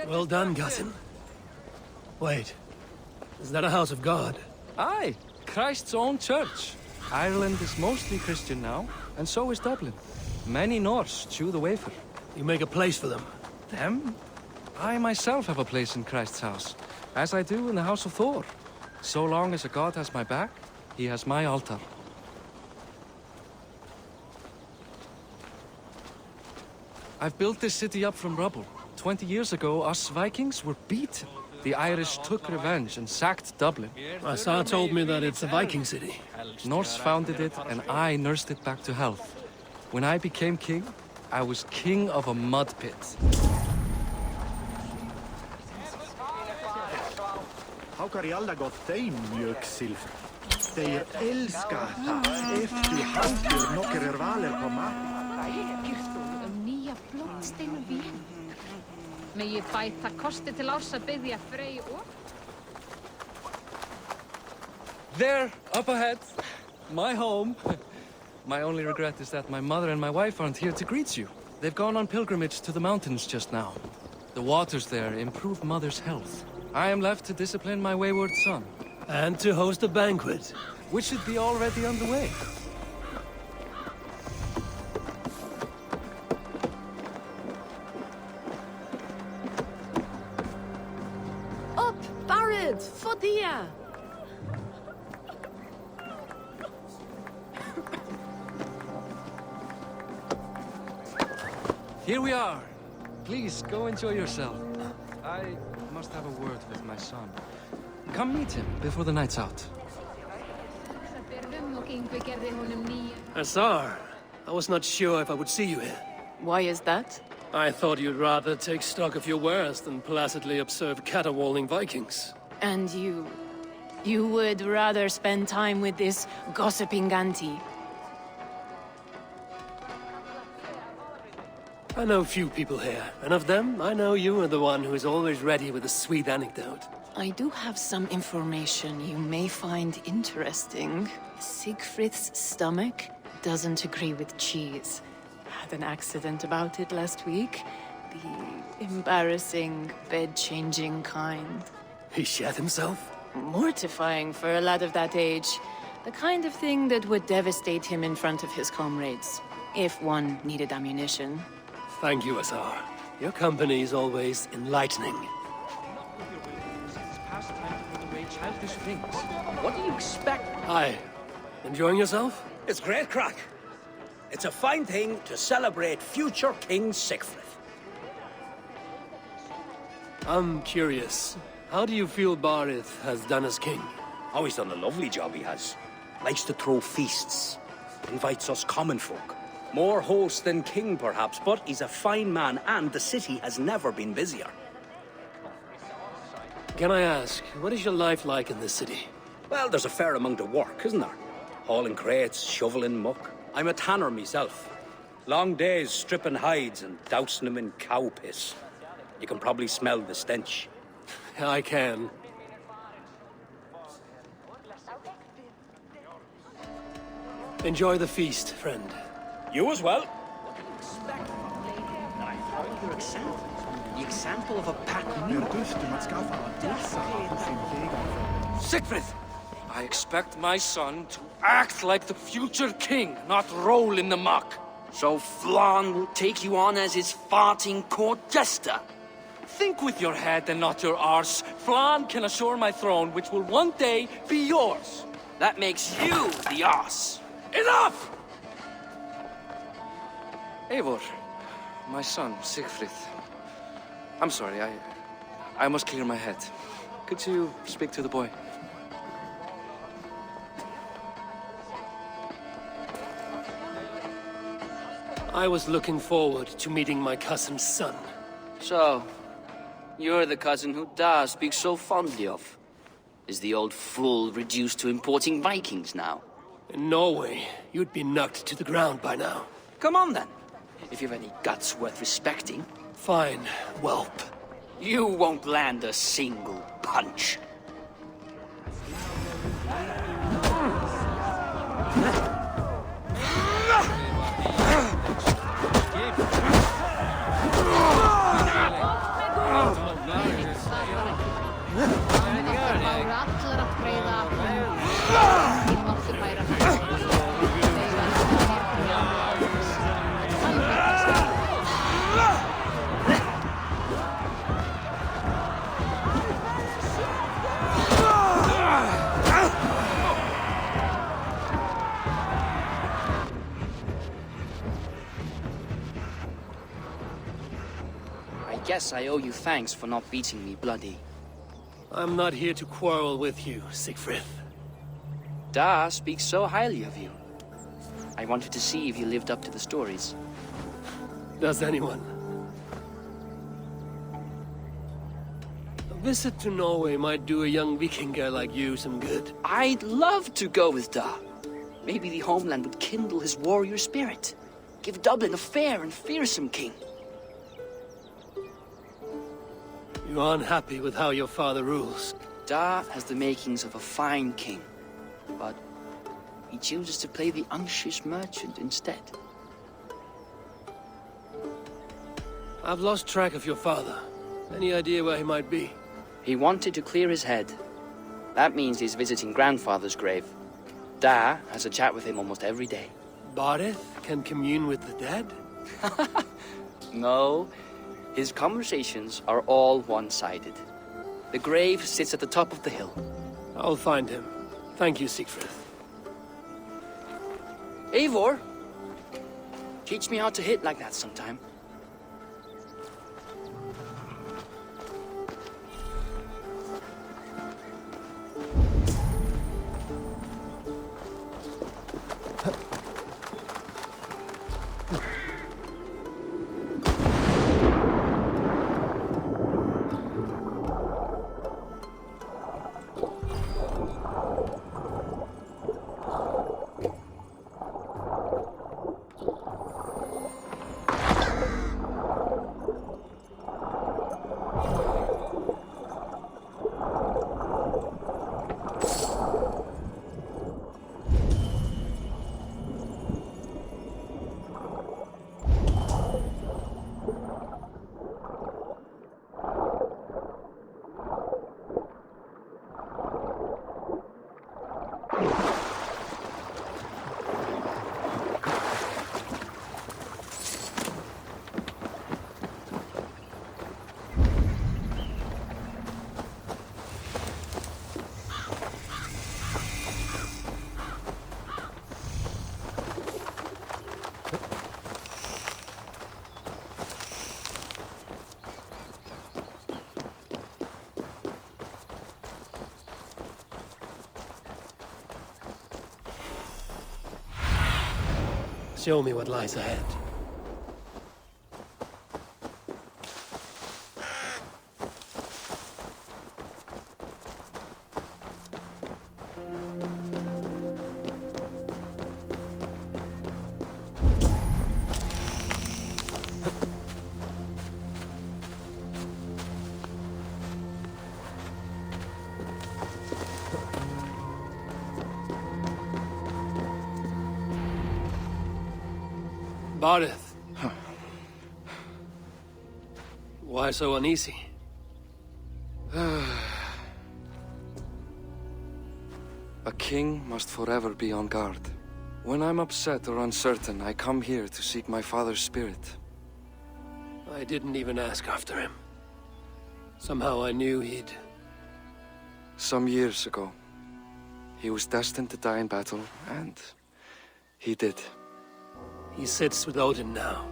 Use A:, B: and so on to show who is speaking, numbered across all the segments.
A: Well done, cousin. Wait, is that a house of God?
B: Aye, Christ's own church. Ireland is mostly Christian now, and so is Dublin. Many Norse chew the wafer.
A: You make a place for them.
B: Them? I myself have a place in Christ's house, as I do in the house of Thor. So long as a god has my back, he has my altar. I've built this city up from rubble. 20 years ago, us Vikings were beaten. The Irish took revenge and sacked Dublin.
A: My Tsar told me that it's a Viking city.
B: Norse founded it, and I nursed it back to health. When I became king, I was king of a mud pit.
C: Haukar I alla gott þeim mjög Þeir elska það eftir haldur nokkur valer koma.
D: Nýja blótsteinu vín. Megi bæta kosti til árs að biðja Frey og...
B: There, up ahead, my home. My only regret is that my mother and my wife aren't here to greet you. They've gone on pilgrimage to the mountains just now. The waters there improve Mother's health. I am left to discipline my wayward son.
A: And to host a banquet.
B: Which should be already underway.
E: Up, Barrett, for dia!
B: Here we are. Please, go enjoy yourself. I must have a word with my son. Come meet him before the night's out.
A: Tsar, I was not sure if I would see you here.
E: Why is that?
A: I thought you'd rather take stock of your wares than placidly observe caterwauling Vikings.
E: And you... you would rather spend time with this gossiping auntie?
A: I know few people here, and of them, I know you are the one who is always ready with a sweet anecdote.
E: I do have some information you may find interesting. Siegfried's stomach doesn't agree with cheese. Had an accident about it last week. The embarrassing, bed-changing kind.
A: He shat himself?
E: Mortifying for a lad of that age. The kind of thing that would devastate him in front of his comrades. If one needed ammunition.
A: Thank you, Tsar. Your company is always enlightening.
F: What do you expect?
A: Hi. Enjoying yourself?
F: It's great crack. It's a fine thing to celebrate future King Siegfried.
A: I'm curious. How do you feel Barith has done as king?
F: Oh, he's done a lovely job, he has. Likes to throw feasts. Invites us common folk. More host than king, perhaps, but he's a fine man, and the city has never been busier.
A: Can I ask, what is your life like in this city?
F: Well, there's a fair amount of work, isn't there? Hauling crates, shoveling muck. I'm a tanner myself. Long days stripping hides and dousing them in cow piss. You can probably smell the stench.
A: I can. Enjoy the feast, friend.
F: You as well.
G: The example of a pack
B: Siegfried! I expect my son to act like the future king, not roll in the muck.
G: So Flan will take you on as his farting court jester?
B: Think with your head and not your arse. Flan can assure my throne, which will one day be yours.
G: That makes you the arse.
B: Enough! Eivor, my son, Siegfried. I'm sorry, I must clear my head. Could you speak to the boy?
A: I was looking forward to meeting my cousin's son.
G: So, you're the cousin who Da speaks so fondly of. Is the old fool reduced to importing Vikings now?
A: In Norway, you'd be knocked to the ground by now.
G: Come on then, if you've any guts worth respecting.
A: Fine, whelp.
G: You won't land a single punch. guess I owe you thanks for not beating me bloody.
A: I'm not here to quarrel with you, Siegfried.
G: Da speaks so highly of you. I wanted to see if you lived up to the stories.
A: Does anyone? A visit to Norway might do a young Viking girl like you some good.
G: I'd love to go with Da. Maybe the homeland would kindle his warrior spirit. Give Dublin a fair and fearsome king.
A: You are unhappy with how your father rules.
G: Da has the makings of a fine king, but he chooses to play the unctuous merchant instead.
A: I've lost track of your father. Any idea where he might be?
G: He wanted to clear his head. That means he's visiting grandfather's grave. Da has a chat with him almost every day.
A: Barith can commune with the dead?
G: No, his conversations are all one-sided. The grave sits at the top of the hill.
A: I'll find him. Thank you, Siegfried.
G: Eivor, teach me how to hit like that sometime.
A: Show me what lies ahead. Barith. Why so uneasy?
B: A king must forever be on guard. When I'm upset or uncertain, I come here to seek my father's spirit.
A: I didn't even ask after him. Somehow I knew he'd...
B: Some years ago, he was destined to die in battle, and he did.
A: He sits with Odin now.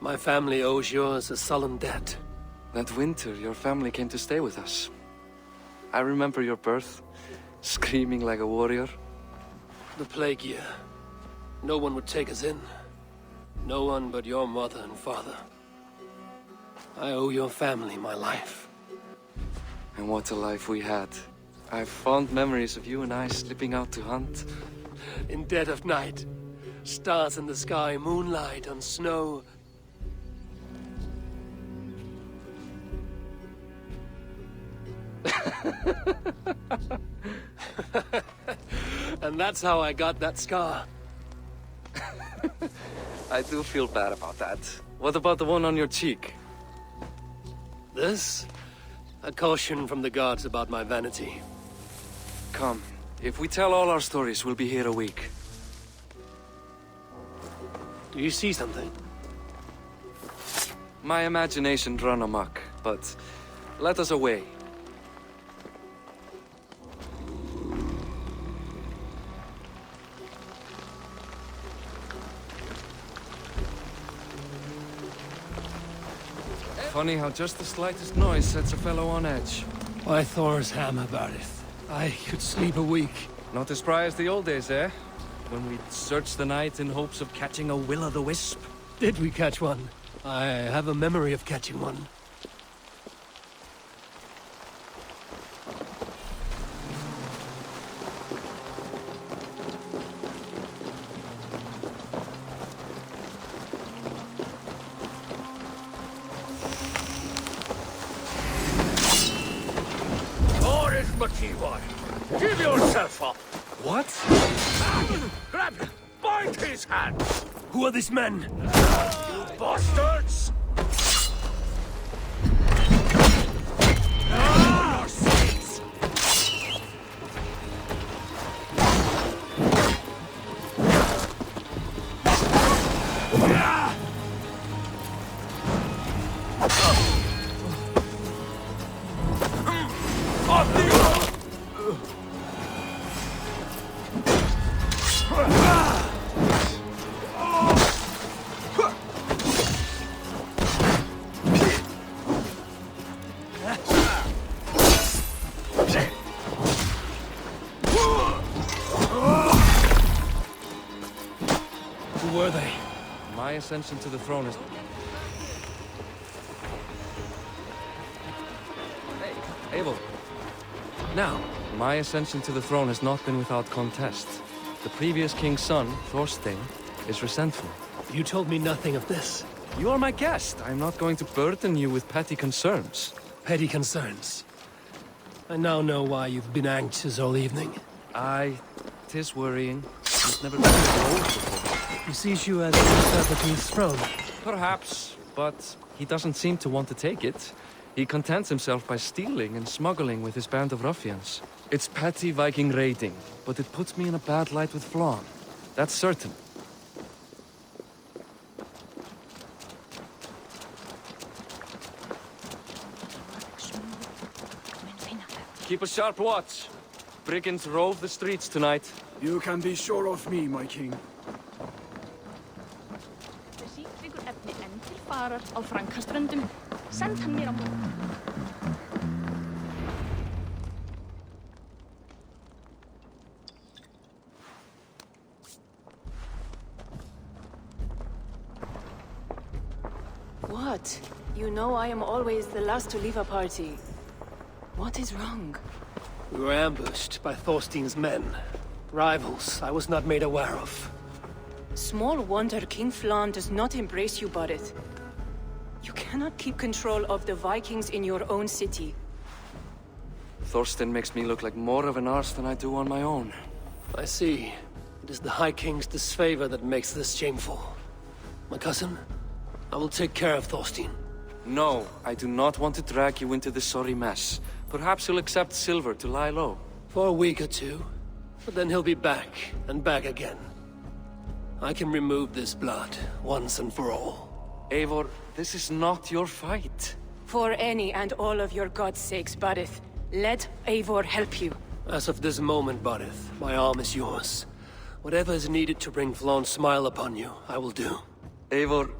A: My family owes yours a sullen debt.
B: That winter, your family came to stay with us. I remember your birth, screaming like a warrior.
A: The plague year. No one would take us in. No one but your mother and father. I owe your family my life.
B: And what a life we had. I have fond memories of you and I slipping out to hunt.
A: In dead of night. Stars in the sky, moonlight on snow. And that's how I got that scar.
B: I do feel bad about that. What about the one on your cheek?
A: This? A caution from the gods about my vanity.
B: Come, if we tell all our stories, we'll be here a week.
A: Do you see something?
B: My imagination run amok, but let us away. Funny how just the slightest noise sets a fellow on edge.
A: Why Thor's hammer, Barith? I could sleep a week.
B: Not as spry as the old days, eh? When we'd search the night in hopes of catching a will-o'-the-wisp.
A: Did we catch one? I have a memory of catching one.
F: Give yourself up!
B: What?
F: Grab him! Bind his hands!
A: Who are these men?
F: You bastards! Your sins!
A: Who were they?
B: My ascension to the throne is... Hey, Eivor.
A: Now,
B: My ascension to the throne has not been without contest. The previous king's son, Thorstein, is resentful.
A: you told me nothing of this.
B: You are my guest. I'm not going to burden you with petty concerns.
A: Petty concerns. I now know why you've been anxious all evening.
B: Aye, 'tis worrying. He's never been so old before.
A: He sees you as a usurper to his throne.
B: Perhaps, but he doesn't seem to want to take it. He contents himself by stealing and smuggling with his band of ruffians. It's petty Viking raiding, but it puts me in a bad light with Flann. That's certain. Keep a sharp watch. Brigands rove the streets tonight.
H: You can be sure of me, my king.
I: Þessi liggur efni enn til farar á Frankaströndum. Send hann mér á morgun.
E: What? You know I am always the last to leave a party. What is wrong?
A: We were ambushed by Thorstein's men. Rivals I was not made aware of.
E: Small wonder King Flann does not embrace you, Barith. You cannot keep control of the Vikings in your own city.
B: Thorstein makes me look like more of an arse than I do on my own.
A: I see. It is the High King's disfavor that makes this shameful. My cousin, I will take care of Thorstein.
B: No, I do not want to drag you into this sorry mess. Perhaps you'll accept silver to lie low.
A: For a week or two. But then he'll be back, and back again. I can remove this blood, once and for all.
B: Eivor, this is not your fight.
E: For any and all of your gods' sakes, Barith, let Eivor help you.
A: As of this moment, Barith, my arm is yours. Whatever is needed to bring Flann's smile upon you, I will do.
B: Eivor,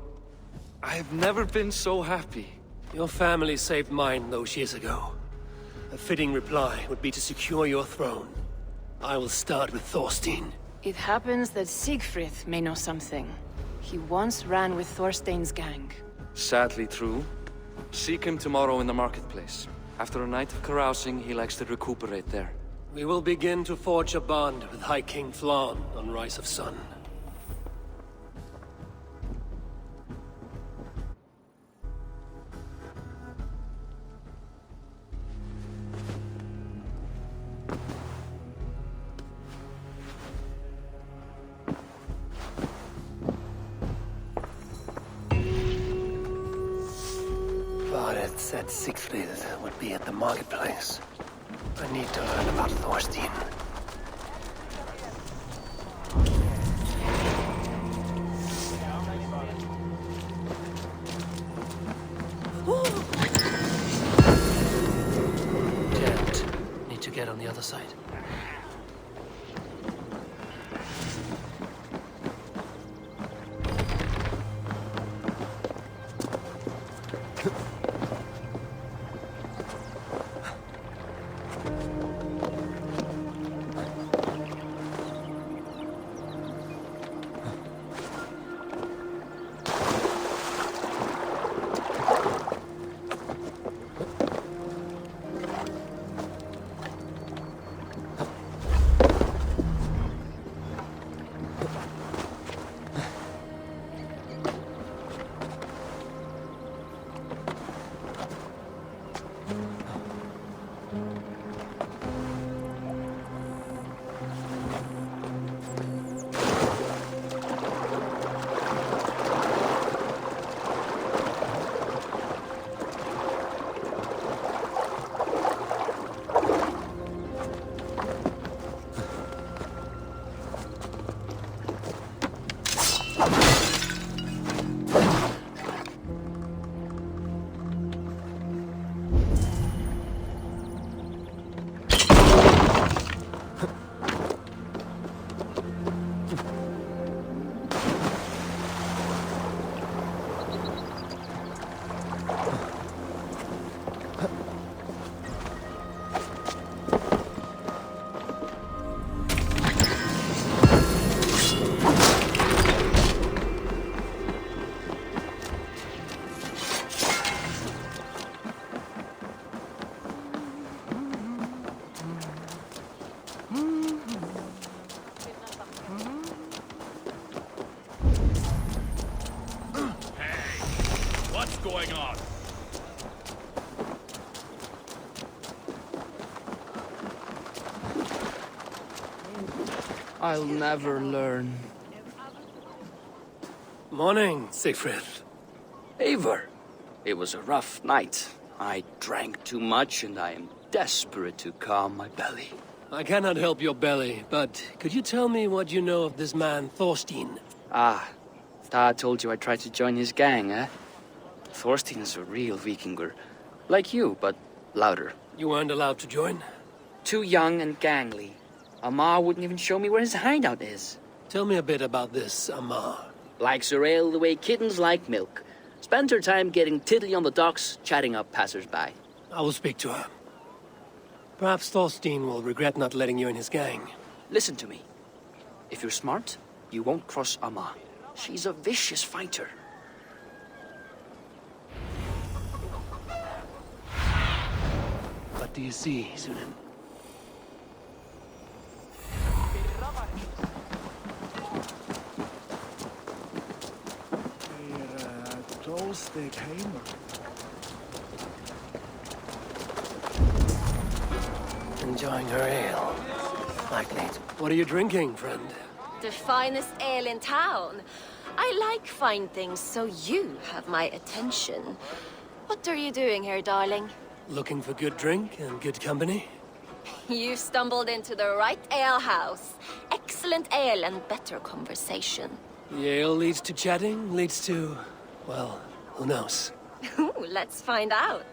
B: I have never been so happy.
A: Your family saved mine those years ago. A fitting reply would be to secure your throne. I will start with Thorstein.
E: It happens that Siegfried may know something. He once ran with Thorstein's gang.
B: Sadly true. Seek him tomorrow in the marketplace. After a night of carousing, he likes to recuperate there.
A: We will begin to forge a bond with High King Flann on Rise of Sun. Bareth said Siegfried would be at the marketplace. I need to learn about Thorstein. Jammed. Need to get on the other side.
B: I'll never learn.
A: Morning, Siegfried.
G: Eivor, it was a rough night. I drank too much and I am desperate to calm my belly.
A: I cannot help your belly, but could you tell me what you know of this man, Thorstein?
G: Ah, Dad told you I tried to join his gang, eh? Thorstein is a real Vikinger. Like you, but louder.
A: You weren't allowed to join?
G: Too young and gangly. Amar wouldn't even show me where his hideout is.
A: Tell me a bit about this Amar.
G: Likes her ale the way kittens like milk. Spends her time getting tiddly on the docks, chatting up passers-by.
A: I will speak to her. Perhaps Thorstein will regret not letting you in his gang.
G: Listen to me. If you're smart, you won't cross Amma. She's a vicious fighter.
A: What do you see, Sunan?
C: Toasted heimer.
A: Enjoying her ale. Likely. What are you drinking, friend?
J: The finest ale in town. I like fine things, so you have my attention. What are you doing here, darling?
A: Looking for good drink and good company?
J: You stumbled into the right alehouse. Excellent ale and better conversation.
A: The ale leads to chatting, leads to... well, who knows?
J: Ooh, let's find out.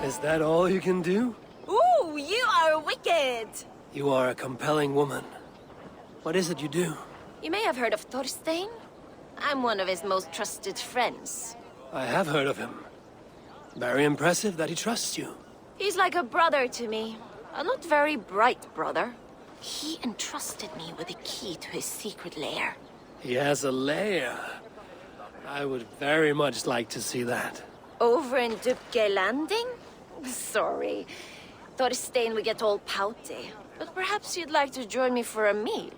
A: Is that all you can do?
J: Ooh, you are wicked!
A: You are a compelling woman. What is it you do?
J: You may have heard of Thorstein. I'm one of his most trusted friends.
A: I have heard of him. Very impressive that he trusts you.
J: He's like a brother to me. A not very bright brother. He entrusted me with the key to his secret lair.
A: He has a lair. I would very much like to see that.
J: Over in Dupke Landing? Sorry. Thorstein would get all pouty. But perhaps you'd like to join me for a meal.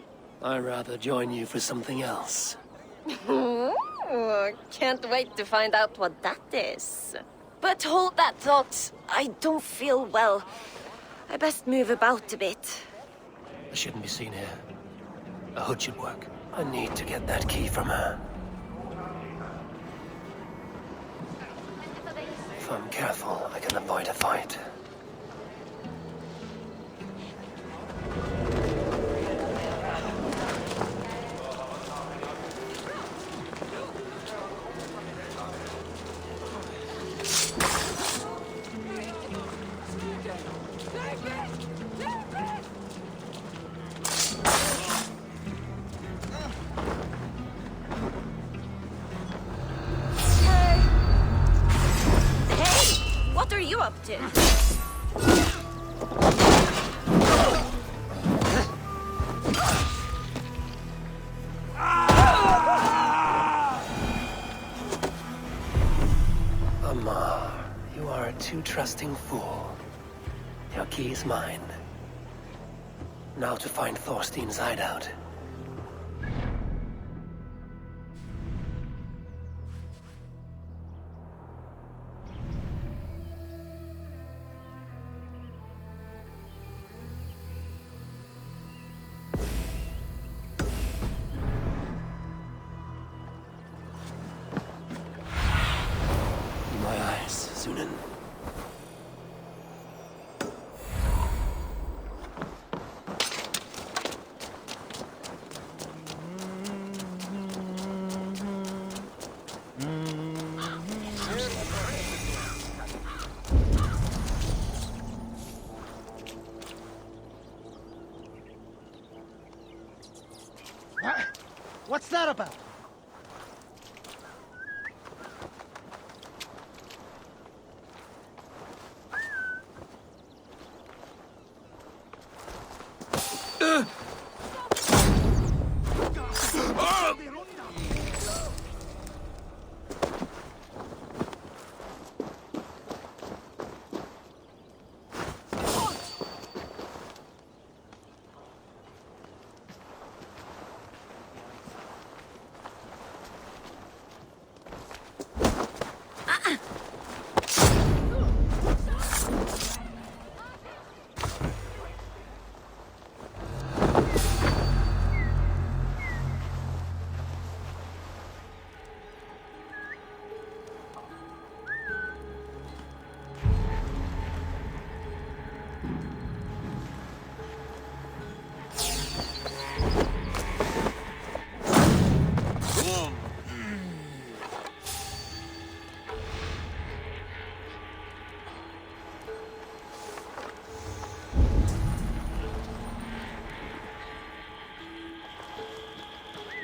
A: I'd rather join you for something else.
J: Ooh, can't wait to find out what that is. But hold that thought. I don't feel well. I best move about a bit.
A: I shouldn't be seen here. A hood should work. I need to get that key from her. If I'm careful, I can avoid a fight.
J: What are you up to?
A: Amar, you are a too trusting fool. Your key is mine. Now to find Thorstein's hideout.
C: What's that about?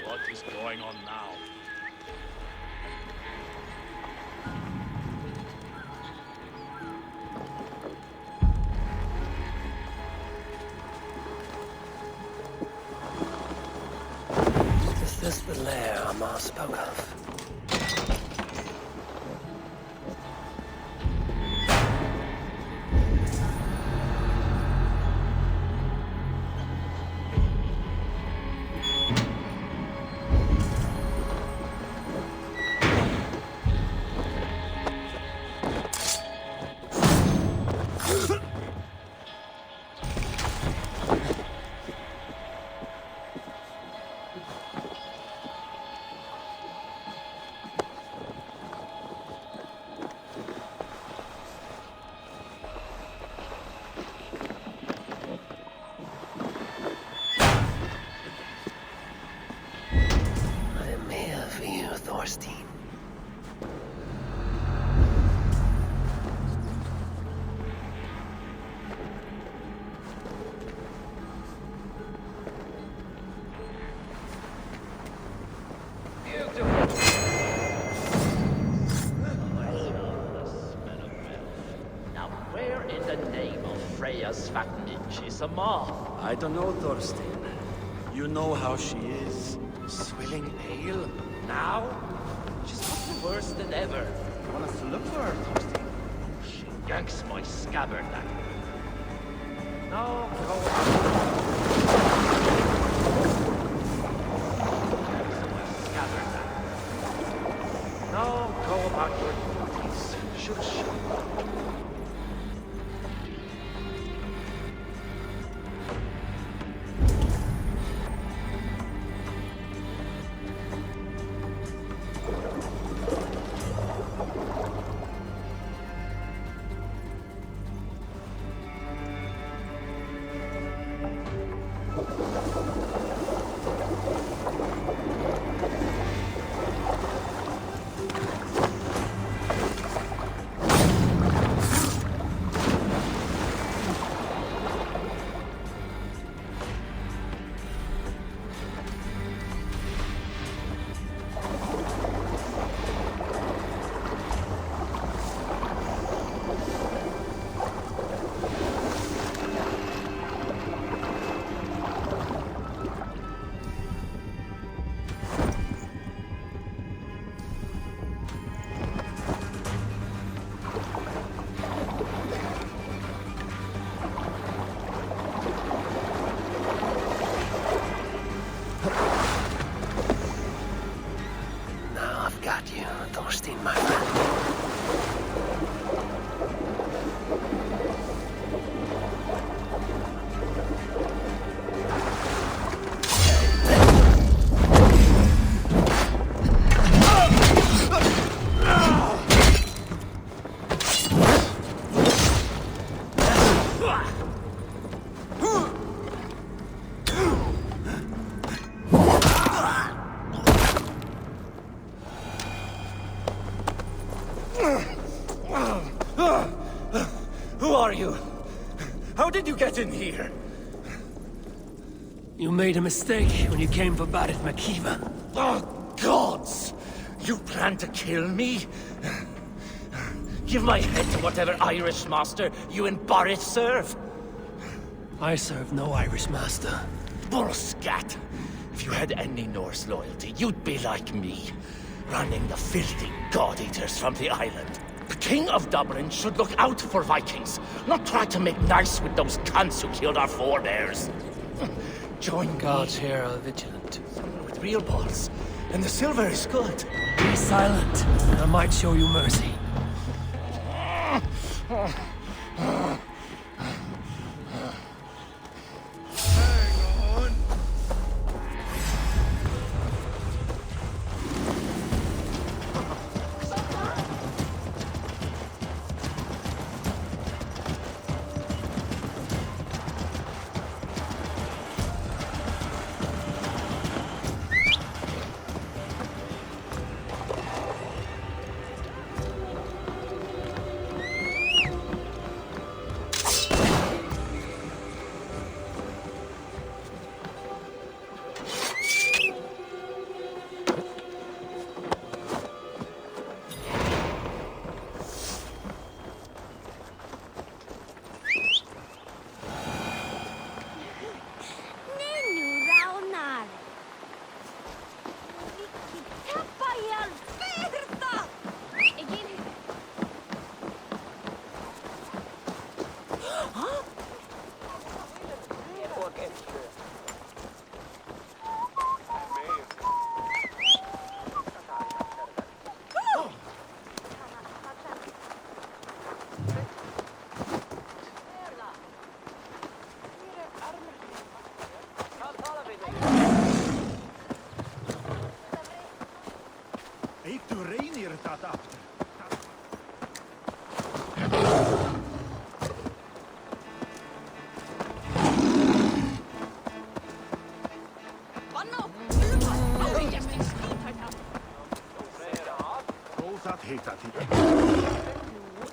K: What is going on now?
A: Is this the lair Amar spoke of? Thorstein.
L: Now, where in the name of Freya's fattenage is Amar?
K: I don't know, Thorstein. You know how she is. Swilling pale.
L: Now? She's gotten worse than ever.
C: You want us to look for her, Thorstein?
L: She yanks my scabbard back. No, go scabbard back. No, go about your duties. Shush.
A: Thorstein, my friend.
L: Who are you? How did you get in here?
A: You made a mistake when you came for Barit Makiva.
L: Oh, gods! You plan to kill me? Give my head to whatever Irish master you and Boris serve.
A: I serve no Irish master.
L: Bullscat! If you had any Norse loyalty, you'd be like me, running the filthy god-eaters from the island. The King of Dublin should look out for Vikings, not try to make nice with those cunts who killed our forebears. Join
A: Gods here are vigilant.
L: Someone with real balls, and the silver is good.
A: Be silent, and I might show you mercy.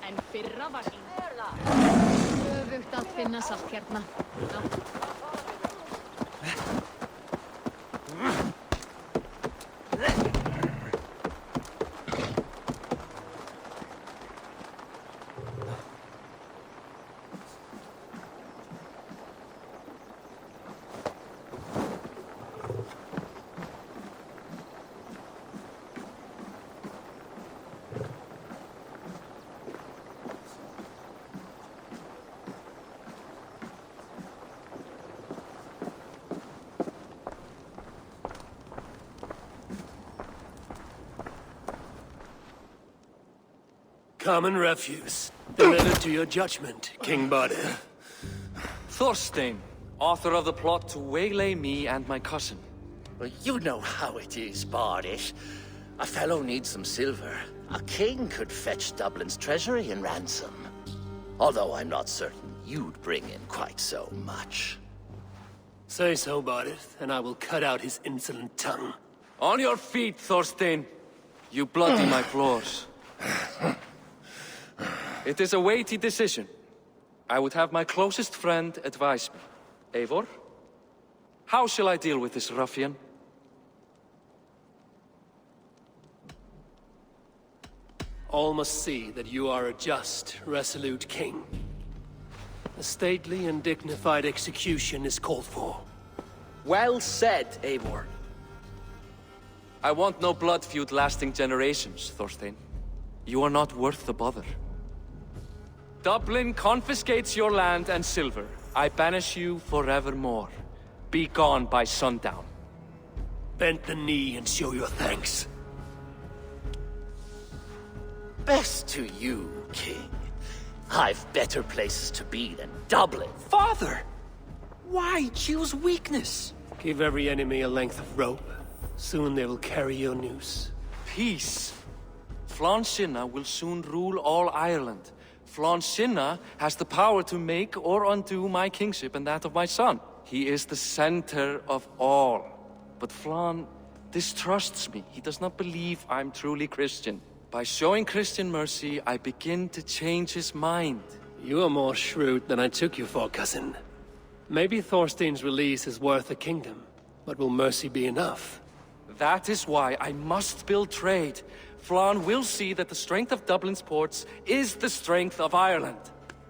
D: En fyrra var öfugt að finna salt hérna.
A: Common refuse. Delivered to your judgment, King Badir.
B: Thorstein, author of the plot to waylay me and my cousin.
L: Well, you know how it is, Bardish. A fellow needs some silver. A king could fetch Dublin's treasury in ransom. Although I'm not certain you'd bring in quite so much.
A: Say so, Badir, and I will cut out his insolent tongue.
B: On your feet, Thorstein. You bloody my floors. It is a weighty decision. I would have my closest friend advise me. Eivor, how shall I deal with this ruffian?
A: All must see that you are a just, resolute king. A stately and dignified execution is called for.
G: Well said, Eivor.
B: I want no blood feud lasting generations, Thorstein. You are not worth the bother. Dublin confiscates your land and silver. I banish you forevermore. Be gone by sundown.
A: Bend the knee and show your thanks.
L: Best to you, King. I've better places to be than Dublin.
A: Father! Why choose weakness? Give every enemy a length of rope. Soon they will carry your noose.
B: Peace. Flann Sinna will soon rule all Ireland. Flann Sinna has the power to make or undo my kingship and that of my son. He is the center of all. But Flann distrusts me. He does not believe I'm truly Christian. By showing Christian mercy, I begin to change his mind.
A: You are more shrewd than I took you for, cousin. Maybe Thorstein's release is worth a kingdom, but will mercy be enough?
B: That is why I must build trade. Flann will see that the strength of Dublin's ports is the strength of Ireland.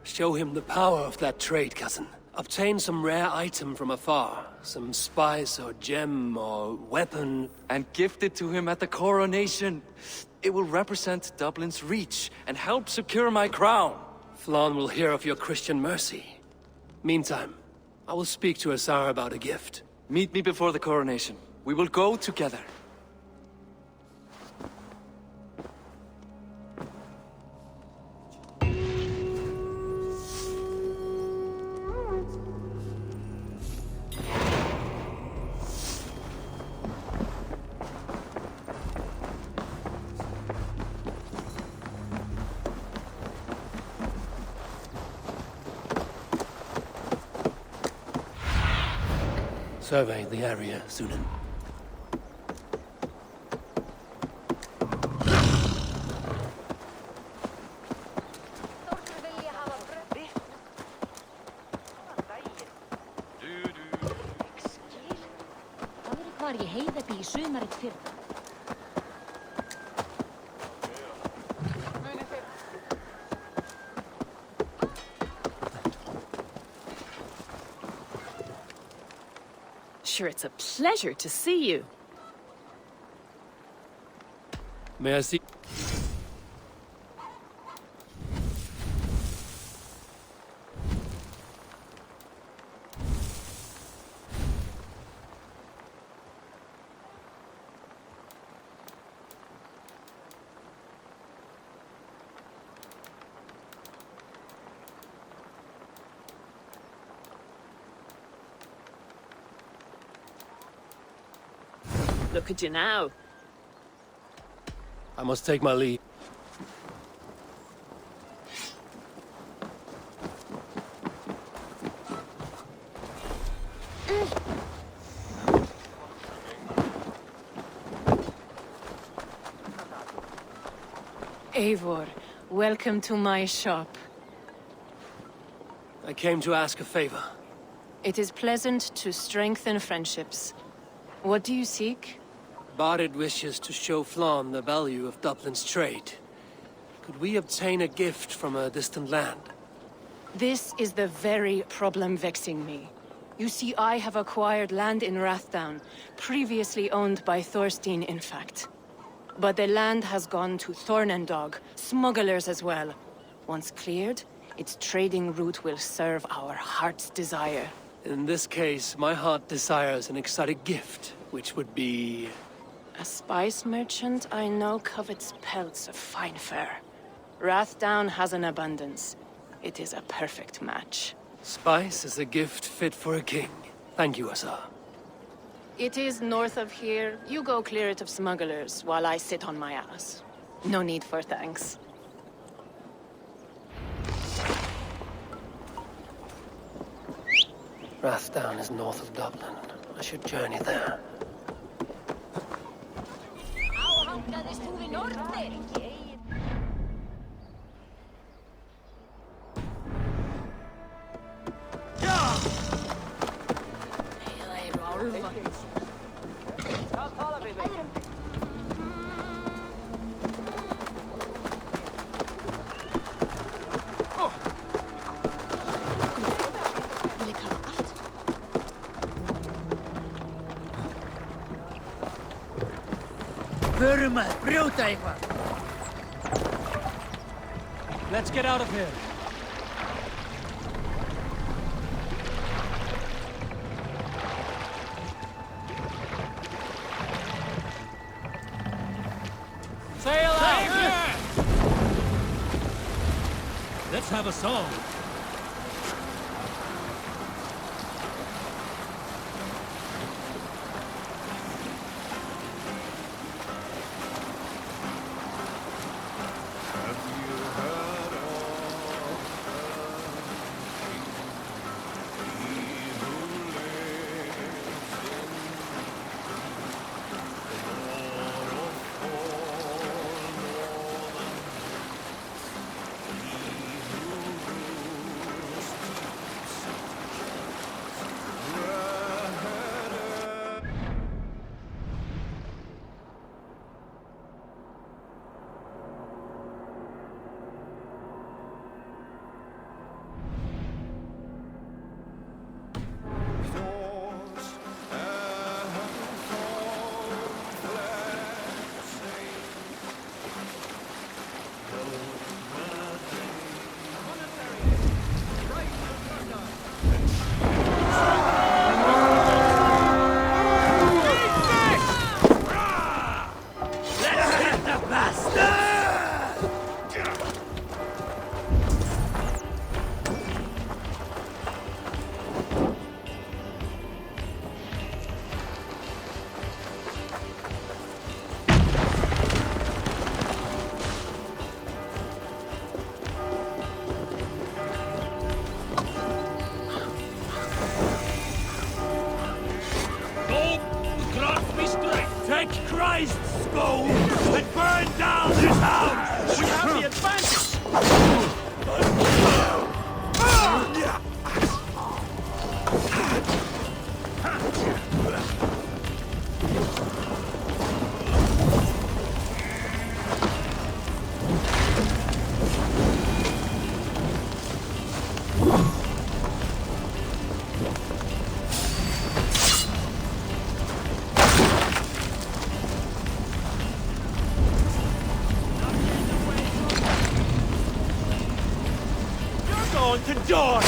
A: Show him the power of that trade, cousin. Obtain some rare item from afar, some spice or gem or weapon,
B: and gift it to him at the coronation. It will represent Dublin's reach and help secure my crown.
A: Flann will hear of your Christian mercy. Meantime, I will speak to Asar about a gift.
B: Meet me before the coronation. We will go together.
A: Survey the area, Sunan.
E: Sure, it's a pleasure to see you.
A: May I see?
E: Look at you now.
A: I must take my leave.
E: Eivor, welcome to my shop.
A: I came to ask a favor.
E: It is pleasant to strengthen friendships. What do you seek?
A: Barid wishes to show Flann the value of Dublin's trade. Could we obtain a gift from a distant land?
E: This is the very problem vexing me. You see, I have acquired land in Rathdown, previously owned by Thorstein, in fact. But the land has gone to Thornendog, smugglers as well. Once cleared, its trading route will serve our heart's desire.
A: In this case, my heart desires an exotic gift, which would be...
E: A spice merchant I know covets pelts of fine fur. Rathdown has an abundance. It is a perfect match.
A: Spice is a gift fit for a king. Thank you, Asar.
E: It is north of here. You go clear it of smugglers, while I sit on my ass. No need for thanks.
A: Rathdown is north of Dublin. I should journey there.
M: Let's get out of here. Sail out! Let's have a song.
L: Christ, Skull! And burn down this house!
K: We have the advantage!
L: Going to die!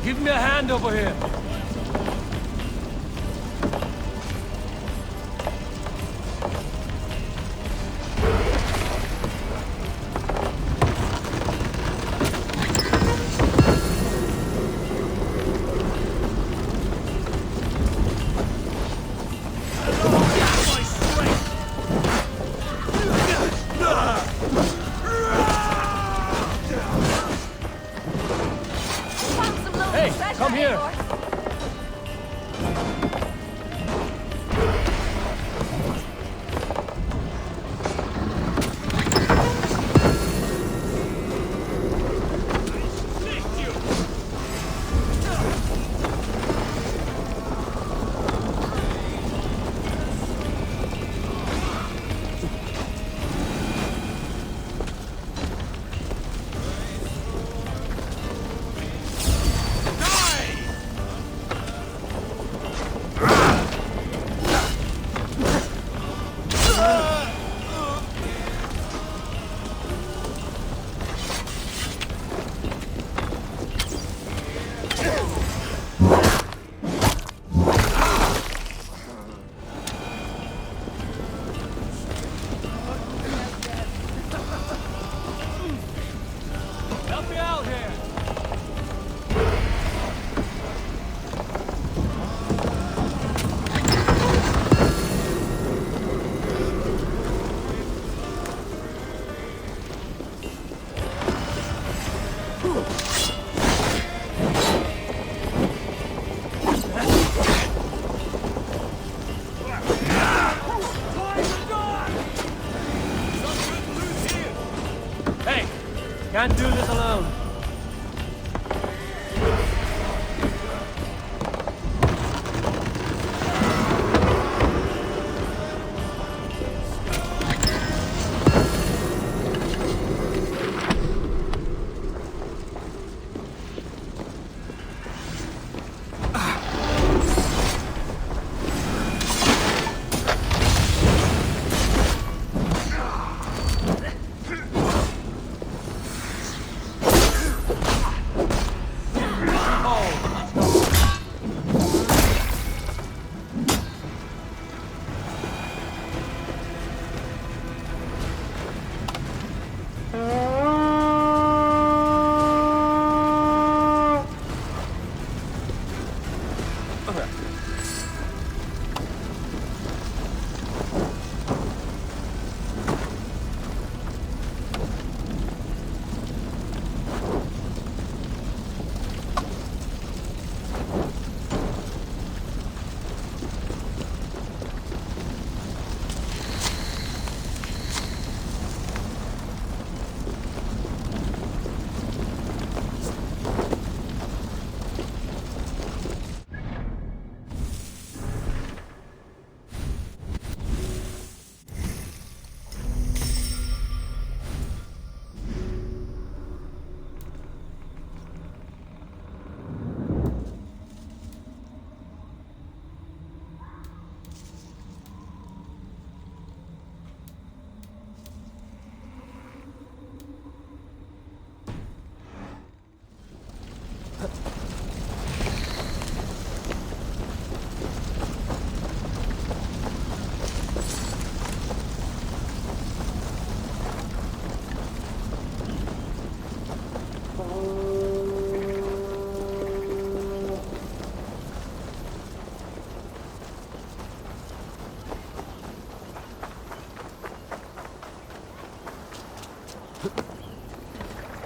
M: Give me a hand over here. Hey, come here. Help me out here. Hey, can't do this alone.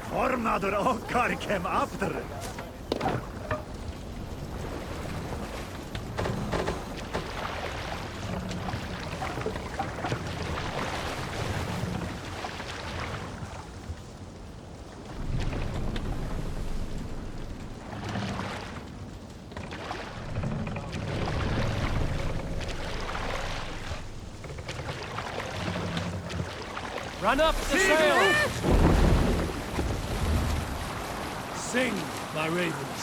C: Formadur okkar kem aftur.
M: Run up the sail! Sing, my ravens.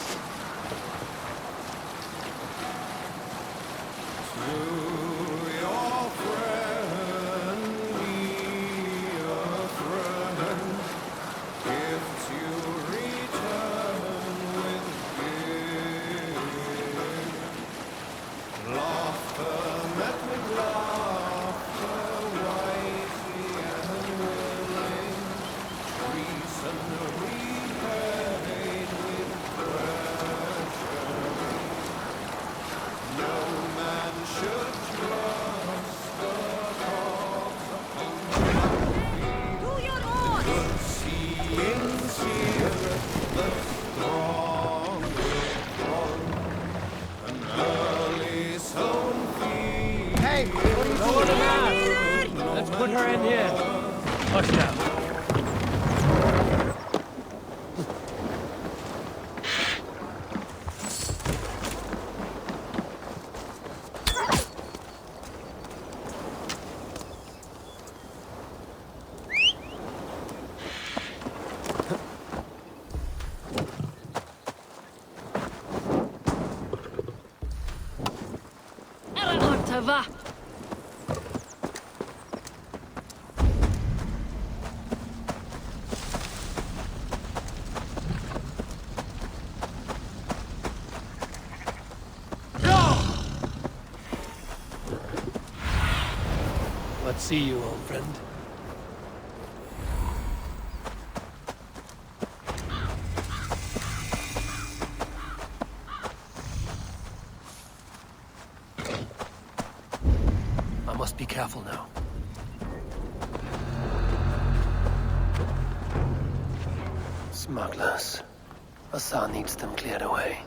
M: Put her in here. Hush now.
D: Ortava.
A: Let's see you, old friend. I must be careful now. Smugglers. Asa needs them cleared away.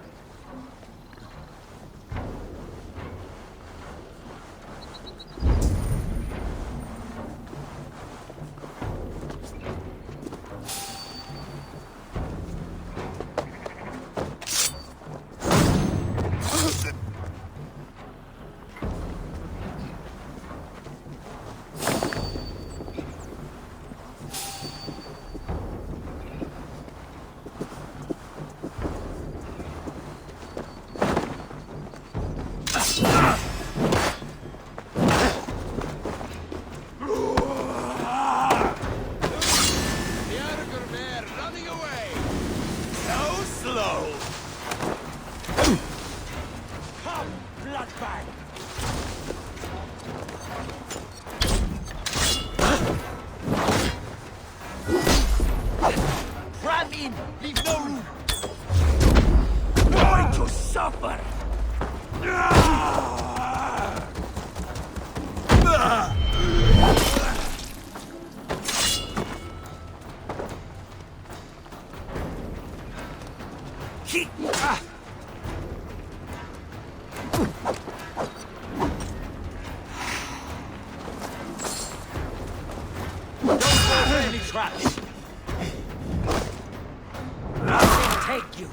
L: Traps. Take you.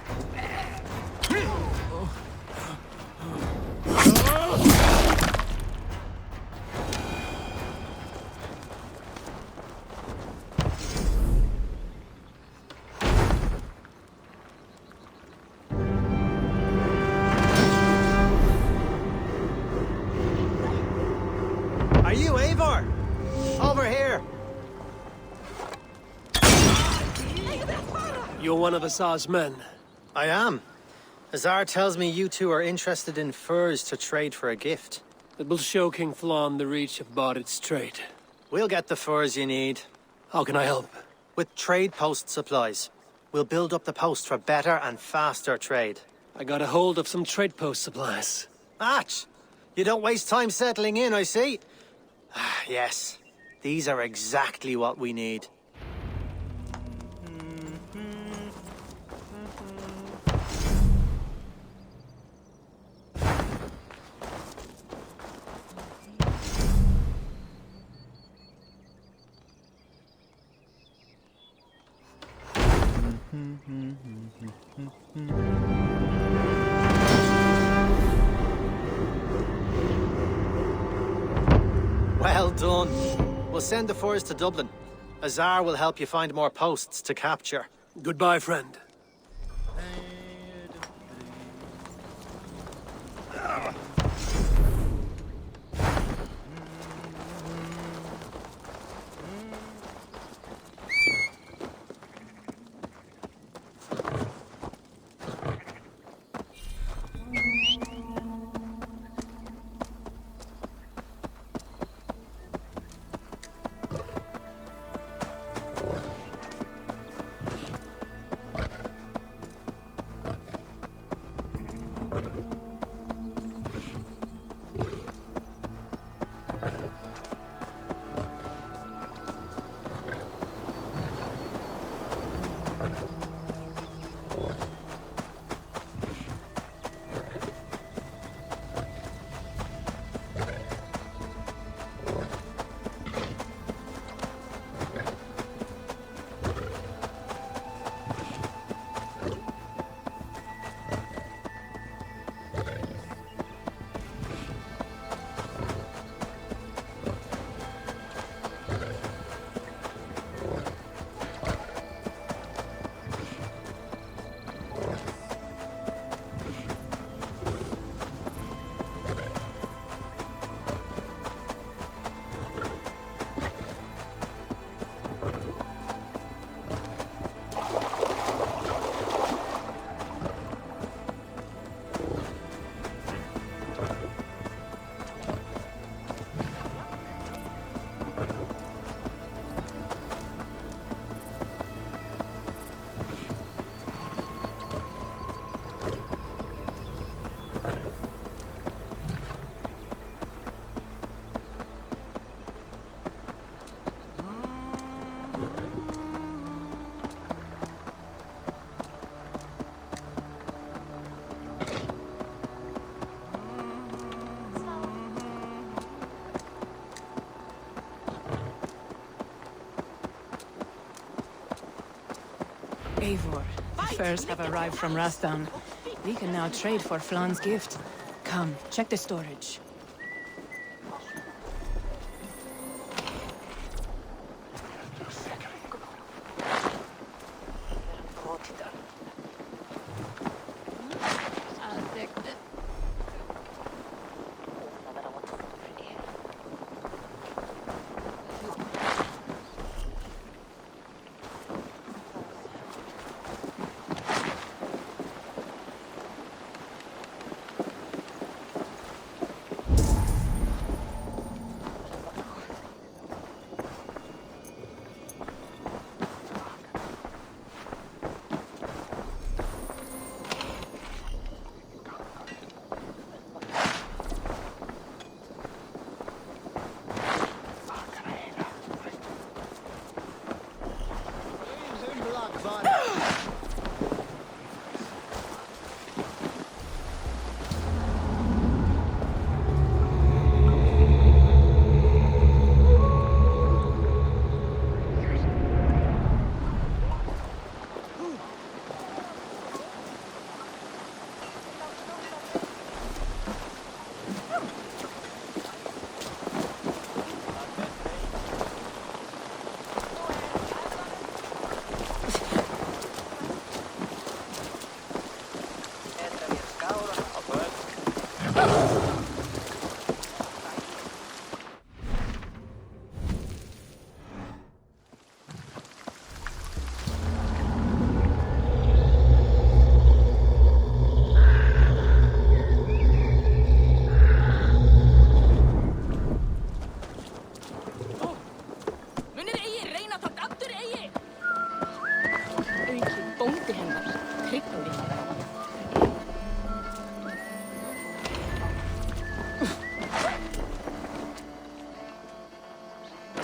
N: Are you Eivor? Over here.
A: You're one of Asar's men.
N: I am. Azar tells me you two are interested in furs to trade for a gift.
A: It will show King Flann the reach of Bardet's trade.
N: We'll get the furs you need.
A: How can I help?
N: With trade post supplies. We'll build up the post for better and faster trade.
A: I got a hold of some trade post supplies.
N: Atch! You don't waste time settling in, I see. Yes. These are exactly what we need. Well done. We'll send the furs to Dublin. Azar will help you find more posts to capture.
A: Goodbye, friend.
E: Eivor, the furs have arrived from Rastan. We can now trade for Flan's gift. Come, check the storage.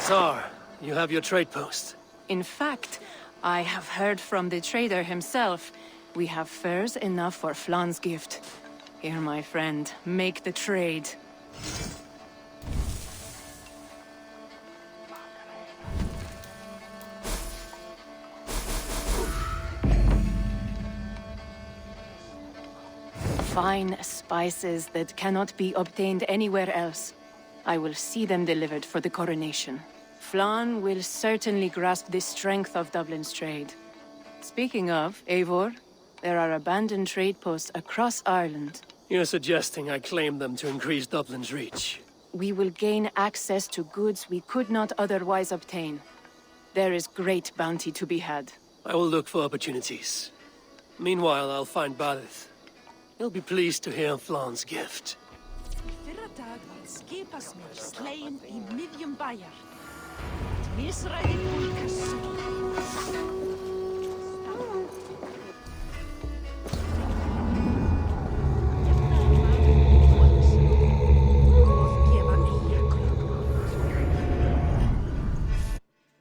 A: Azar, you have your trade post.
E: In fact, I have heard from the trader himself. We have furs enough for Flan's gift. Here, my friend, make the trade. Fine spices that cannot be obtained anywhere else. I will see them delivered for the coronation. Flann will certainly grasp the strength of Dublin's trade. Speaking of, Eivor, there are abandoned trade posts across Ireland.
A: You're suggesting I claim them to increase Dublin's reach?
E: We will gain access to goods we could not otherwise obtain. There is great bounty to be had.
A: I will look for opportunities. Meanwhile, I'll find Barith. He'll be pleased to hear Flann's gift.
I: Fyrra dag var skipasmiður sleginn í miðjum bæjar. Misræði fólks